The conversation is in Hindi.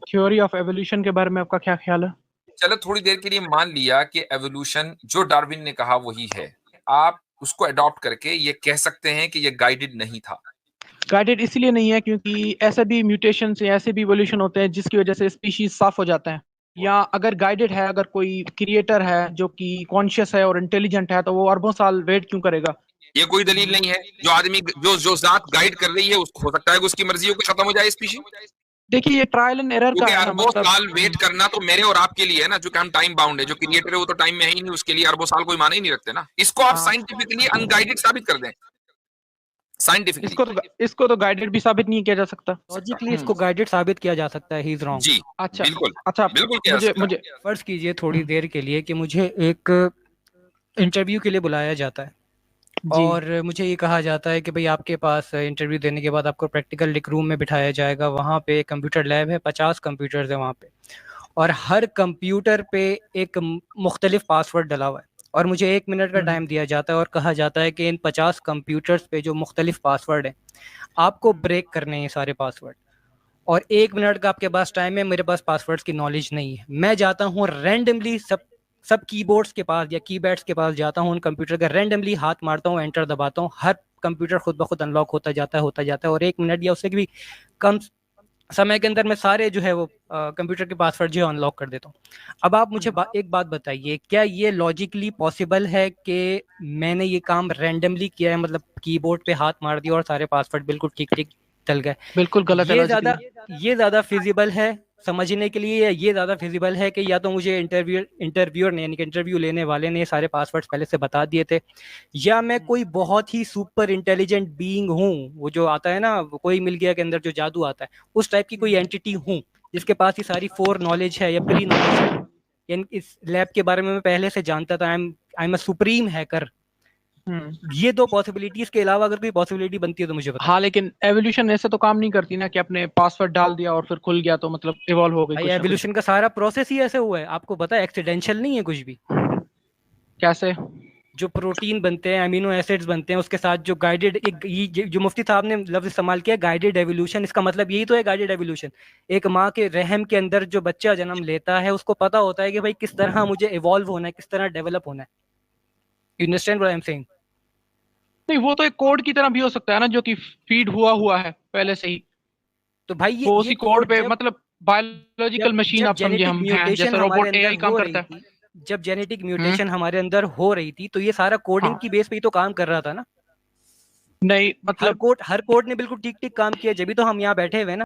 थ्योरी ऑफ एवोल्यूशन के बारे में आपका क्या ख्याल है? चलो थोड़ी देर के लिए मान लिया कि एवोल्यूशन जो डार्विन ने कहा वही है, आप उसको अडॉप्ट करके ये कह सकते हैं कि ये गाइडेड नहीं था। गाइडेड इसलिए नहीं है क्योंकि ऐसे भी म्यूटेशन से ऐसे भी इवोल्यूशन होते हैं जिसकी वजह से स्पीशीज साफ हो जाते हैं। या अगर गाइडेड है, अगर कोई क्रिएटर है जो कि कॉन्शियस है और इंटेलिजेंट है, तो वो अरबों साल वेट क्यों करेगा? ये कोई दलील नहीं है। जो आदमी जो जात गाइड कर रही है उसको हो सकता है कि उसकी मर्जी हो कि खत्म हो जाए स्पीशी। देखिए, ये ट्रायल एंड एरर का क्योंकि है ना, अरबों मतलब। साल वेट करना तो मेरे और आपके लिए है ना, जो कि हम टाइम बाउंड है। जो क्रिएटर है वो तो टाइम में है ही नहीं, उसके लिए अरबों साल कोई माने ही नहीं रखते ना। इसको आप हाँ, साइंटिफिकली अनगाइडेड साबित कर दें, साइंटिफिकली। इसको तो गाइडेड भी साबित नहीं किया जा सकता। लॉजिकली इसको गाइडेड साबित किया जा सकता है, ही इज रॉन्ग। जी अच्छा। बिल्कुल, अच्छा। बिल्कुल किया जा मुझे सकता मुझे है। फर्ज कीजिए थोड़ी देर के लिए कि मुझे एक इंटरव्यू के लिए बुलाया जाता है जी। और मुझे ये कहा जाता है कि भाई आपके पास इंटरव्यू देने के बाद आपको प्रैक्टिकल एक रूम में बिठाया जाएगा। वहाँ पे कंप्यूटर लैब है, 50 कंप्यूटर्स है वहाँ पे, और हर कंप्यूटर पे एक मुख्तलिफ पासवर्ड डला हुआ है। और मुझे 1 मिनट का टाइम दिया जाता है और कहा जाता है कि इन 50 कंप्यूटर्स पे जो मुख्तलिफ पासवर्ड हैं आपको ब्रेक करने हैं ये सारे पासवर्ड। और 1 मिनट का आपके पास टाइम है, मेरे पास पासवर्ड्स की नॉलेज नहीं है। मैं जाता हूँ रैंडमली सब कीबोर्ड्स के पास या कीपैड्स के पास जाता हूँ, उन कंप्यूटर का रैंडमली हाथ मारता हूँ, एंटर दबाता हूँ, हर कंप्यूटर खुद ब खुद अनलॉक होता जाता है और 1 मिनट या उससे भी कम समय के अंदर मैं सारे जो है वो कंप्यूटर के पासवर्ड जो है अनलॉक कर देता हूँ। अब आप मुझे एक बात बताइए, क्या ये लॉजिकली पॉसिबल है कि मैंने ये काम रैंडमली किया है, मतलब कीबोर्ड पे हाथ मार दिया और सारे पासवर्ड बिल्कुल ठीक ठीक चल गए? बिल्कुल गलत है लॉजिकली। ये ज्यादा फिजिबल है समझने के लिए, या ये ज्यादा फिजिबल है कि या तो मुझे इंटरव्यूअर ने यानी कि इंटरव्यू लेने वाले ने सारे पासवर्ड्स पहले से बता दिए थे, या मैं कोई बहुत ही सुपर इंटेलिजेंट बीइंग हूँ, वो जो आता है ना, कोई मिल गया के अंदर जो जादू आता है, उस टाइप की कोई एंटिटी हूँ जिसके पास ये सारी फोर नॉलेज है या प्री नॉलेज है, यानी इस लैब के बारे में मैं पहले से जानता था। I am a supreme hacker. ये दो पॉसिबिलिटीज के अलावा अगर कोई पॉसिबिलिटी बनती है तो मुझे बताएं। हाँ, लेकिन एवोल्यूशन ऐसे तो काम नहीं करती ना कि आपने पासवर्ड डाल दिया और फिर खुल गया तो मतलब इवॉल्व हो गई भाई कुछ ना कुछ। एवोल्यूशन का सारा प्रोसेस ही ऐसे हुआ है, आपको पता है, एक्सीडेंशियल नहीं है कुछ भी। कैसे? जो प्रोटीन बनते हैं, अमीनो एसिड्स बनते हैं, उसके साथ जो गाइडेड एक जो मुफ्ती साहब ने लफ्ज इस्तेमाल किया गाइडेड एवोल्यूशन, इसका मतलब यही तो है गाइडेड एवोल्यूशन। एक माँ के रहम के अंदर जो बच्चा जन्म लेता है उसको पता होता है कि भाई किस तरह मुझे इवॉल्व होना है, किस तरह डेवलप होना है। You understand what I am saying? नहीं, वो तो एक कोड की तरह भी हो सकता है ना, जो कि फीड हुआ हुआ है पहले से ही। तो भाई वो ये उसी कोड कोड पे, जब मतलब बायोलॉजिकल जब मशीन जब आप समझे जेनेटिक हम हैं, म्यूटेशन जैसे हमारे रोबोट अंदर एआई काम हो करता रही है। थी, जब जेनेटिक हम्म। म्यूटेशन हमारे अंदर हो रही थी, तो ये सारा कोडिंग हाँ। की बेस पे ही तो काम कर रहा था ना। नहीं, मतलब हर कोड ने बिल्कुल ठीक ठीक काम किया, जब भी तो हम यहाँ बैठे हुए हैं ना।